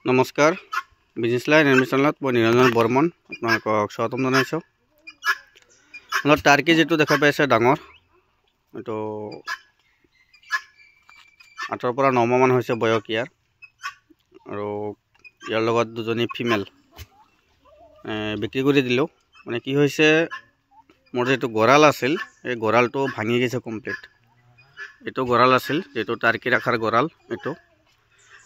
নমস্কাৰ business line এডমিশ্যনত মই নিৰঞ্জন বৰ্মন আপোনালোকক স্বাগতম জনাইছোঁ। অলপ টাৰ্কি যেটো দেখা পাইছে ডাঙৰ এইটো 8 পৰা 9 মান হৈছে বয়স ইয়াৰ আৰু ইয়াৰ লগত দুজনী ফিমেল বিক্ৰী কৰি দিলোঁ। মানে কি হৈছে মোৰ যেটো গৰাল আছিল এই গৰালটো ভাঙি গৈছে কমপ্লিট। এইটো গৰাল আছিল যেটো টাৰ্কি ৰাখাৰ গৰাল এইটো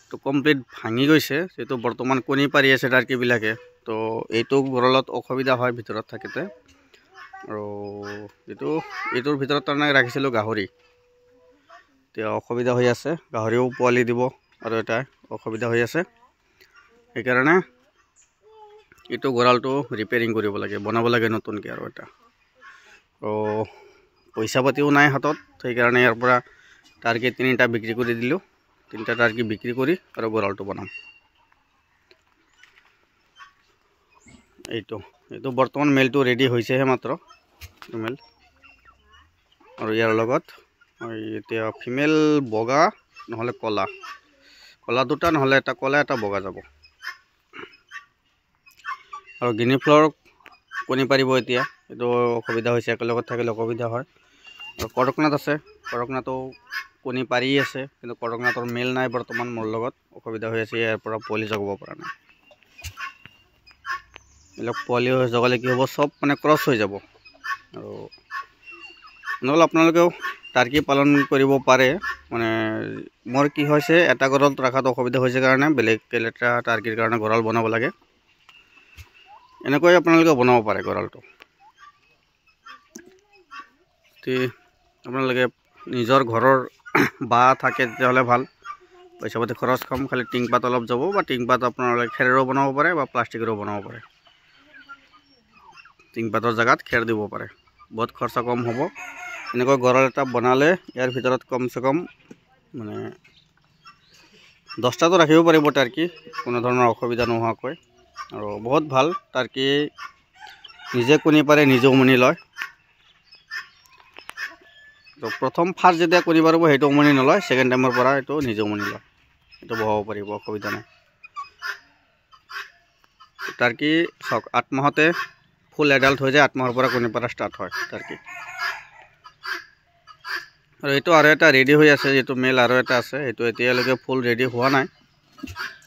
তো কমপ্লিট ভাঙি গৈছে যেটো বৰ্তমান কণী পাৰি আছে টাৰ্কিবিলাকে। তো এইটো গৰালত অসুবিধা হয় ভিতৰত থাকিতে আৰু এইটোৰ ভিতৰত তাৰমানে ৰাখিছিলোঁ গাহৰি। এতিয়া অসুবিধা হৈ আছে, গাহৰিও পোৱালি দিব আৰু এটা অসুবিধা হৈ আছে। সেইকাৰণে এইটো গৰালটো ৰিপেয়াৰিং কৰিব লাগে, বনাব লাগে নতুনকৈ আৰু এটা। পইচা পাতিও নাই হাতত, সেইকাৰণে ইয়াৰ পৰা টাৰ্কি 3টা বিক্ৰী কৰি দিলোঁ। 3টা টাৰ্কি বিক্ৰী কৰি আৰু গৰালটো বনাম। এইটো বৰ্তমান মেলটো ৰেডি হৈছেহে মাত্ৰ মেল আৰু ইয়াৰ লগত এতিয়া ফিমেল বগা নহ'লে কলা দুটা নহ'লে এটা কলা এটা বগা যাব আৰু গিনি ফ্ল'ৰ কণী পাৰিব। এতিয়া এইটো অসুবিধা হৈছে, একেলগত থাকিলে অসুবিধা হয়। আৰু কড়কনাথ আছে, কড়কনাথো কণী পাৰি আছে কিন্তু কড়কনাথৰ মেল নাই বৰ্তমান মোৰ লগত, অসুবিধা হৈ আছে, ইয়াৰ পৰা পোৱালি জগাব পৰা নাই। এইবিলাক পোৱালি জগালে কি হ'ব, চব মানে ক্ৰছ হৈ যাব। আৰু নহ'লে আপোনালোকেও টাৰ্কি পালন কৰিব পাৰে। মানে মোৰ কি হৈছে এটা গঁৰালত ৰখাত অসুবিধা হৈছে কাৰণে বেলেগ এটা টাৰ্কিৰ কাৰণে গঁৰাল বনাব লাগে। এনেকৈ আপোনালোকে বনাব পাৰে গঁৰালটো। আপোনালোকে নিজৰ ঘৰৰ বাঁহ থাকে তেতিয়াহ'লে ভাল, পইচা পাতি খৰচ কম, খালি টিংপাত অলপ যাব বা টিংপাত আপোনালোকে খেৰেৰেও বনাব পাৰে বা প্লাষ্টিকেৰেও বনাব পাৰে। টিংপাতৰ জেগাত খেৰ দিব পাৰে, বহুত খৰচা কম হ'ব। এনেকৈ গঁৰাল এটা বনালে ইয়াৰ ভিতৰত কমচে কম মানে 10টাতো ৰাখিব পাৰিব টাৰ্কি, কোনো ধৰণৰ অসুবিধা নোহোৱাকৈ। আৰু বহুত ভাল, টাৰ্কি নিজে কণী পাৰে, নিজে উমনি লয়। তো ফাৰ্ষ্ট যেতিয়া কণী পাৰিব সেইটো উমনি নলয়, ছেকেণ্ড টাইমৰ পৰা এইটো নিজে উমনি লয়, এইটো বহাব পাৰিব, অসুবিধা নাই। টাৰ্কি চাওক 8 মাহতে ফুল এডাল্ট হৈ যায়, 8 মাহৰ পৰা কণী পৰা ষ্টাৰ্ট হয় টাৰ্কি। আৰু এইটো আৰু এটা ৰেডি হৈ আছে, যিটো মেল আৰু এটা আছে, এইটো এতিয়ালৈকে ফুল ৰেডি হোৱা নাই,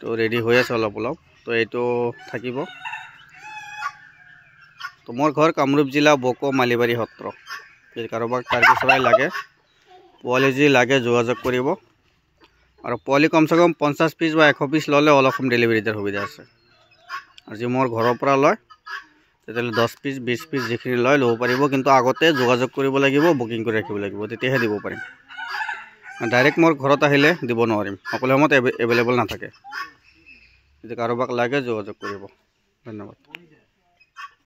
তো ৰেডি হৈ আছে অলপ অলপ। তো এইটো থাকিব। তো মোৰ ঘৰ কামৰূপ জিলা বকো মালিবাৰী সত্ৰ। যদি কাৰোবাক টাৰ্কি চৰাই লাগে, পোৱালি যি লাগে যোগাযোগ কৰিব। আৰু পোৱালি কমচে কম 50 পিচ বা 100 পিচ ল'লে অলপ হোম ডেলিভাৰী দিয়াৰ সুবিধা আছে। আৰু যদি মোৰ ঘৰৰ পৰা লয় তেতিয়াহ'লে 10 পিচ 20 পিচ যিখিনি লয় ল'ব পাৰিব, কিন্তু আগতে যোগাযোগ কৰিব লাগিব, বুকিং কৰি ৰাখিব লাগিব, তেতিয়াহে দিব পাৰিম। ডাইৰেক্ট মোৰ ঘৰত আহিলে দিব নোৱাৰিম, সকলো সময়ত এভেইলেবল নাথাকে। যদি কাৰোবাক লাগে যোগাযোগ কৰিব। ধন্যবাদ।